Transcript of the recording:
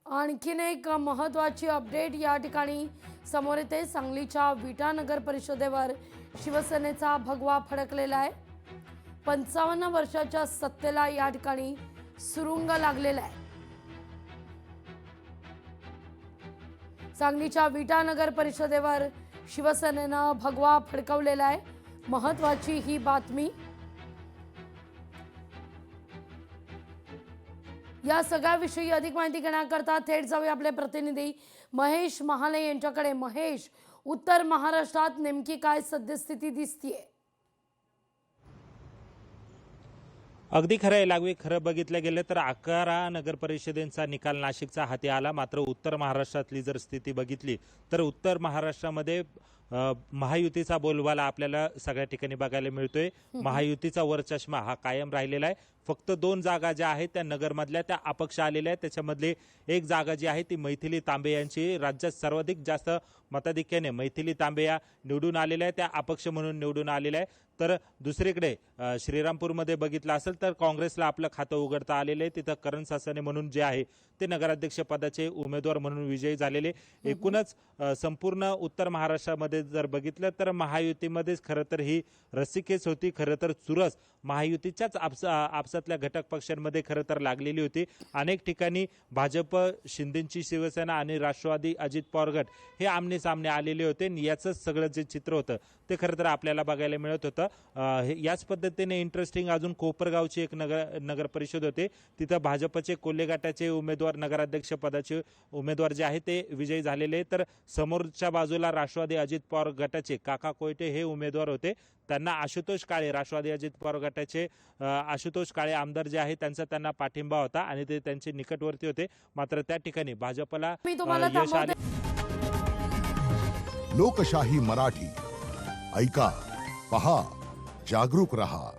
आणखीन एक महत्त्वाची अपडेट या ठिकाणी समोर येते। सांगलीच्या विटा नगर परिषदेवर शिवसेनेचा भगवा फडकलेला आहे। 55 वर्षाच्या सत्तेला या ठिकाणी सुरुंग लागलेला आहे। सांगलीच्या विटा नगर परिषदेवर शिवसेनेनं भगवा फडकवलेला आहे। महत्त्वाची ही बातमी। या सगळ्याविषयी अधिक माहिती घेण्याकरता थेट जाऊया आपले प्रतिनिधी महेश महाले यांच्याकडे। महेश, उत्तर महाराष्ट्रात नेमकी काय सद्यस्थिती दिसतीये? अगदी खरं आहे लागवी। खरं बघितलं गेलं तर 11 नगर परिषदेचा निकाल नाशिकचा हाती आला। मात्र उत्तर महाराष्ट्रातली जर स्थिती बघितली तर उत्तर महाराष्ट्रामध्ये महायुतीचा बोलबाला आपल्याला सगळ्या ठिकाणी बघायला मिळतोय। महायुतीचा वरचष्मा हा कायम राहिलेला आहे। फक्त 2 जागा ज्या आहेत त्या नगरमधल्या त्या अपक्ष आलेल्या आहेत। त्याच्यामधली एक जागा जी आहे ती मैथिली तांबे यांची। राज्यात सर्वाधिक जास्त मताधिक्याने मैथिली तांबे या निवडून आलेल्या आहेत, त्या अपक्ष म्हणून निवडून आलेल्या आहे। तर दुसरीकडे श्रीरामपूरमध्ये बघितलं असेल तर काँग्रेसला आपलं खातं उघडता आलेलं आहे। तिथं करण सासने म्हणून जे आहे ते नगराध्यक्ष पदाचे उमेदवार म्हणून विजयी झालेले। एकूणच संपूर्ण उत्तर महाराष्ट्रामध्ये जर बघितलं तर महायुतीमध्येच खरं तर ही रस्सीखेच होती। खरं तर चुरस महायुतीच्याच आपसातल्या घटक पक्षांमध्ये खरं तर लागलेली होती। अनेक ठिकाणी भाजप, शिंदेची शिवसेना आणि राष्ट्रवादी अजित पवार गट हे आमने सामने आलेले होते। याचंच सगळं जे चित्र होतं ते खरं तर आपल्याला बघायला मिळत होतं। याच पद्धतीने इंटरेस्टिंग अजून कोपरगावची एक नगर परिषद होते। तिथं भाजपचे कोल्हे गटाचे उमेदवार, नगराध्यक्ष पदाचे उमेदवार जे आहे ते विजयी झालेले। तर समोरच्या बाजूला राष्ट्रवादी अजित पवार गटाचे काका कोयटे हे उमेदवार होते। त्यांना आशुतोष काळे, राष्ट्रवादी अजित पवार गटाचे आशुतोष काळे आमदार जे आहे त्यांना पाठिंबा होता आणि ते त्यांचे निकटवर्ती होते। मात्र त्या ठिकाणी भाजपला यश आले। लोकशाही मराठी ऐका, पहा, जागरूक रहा।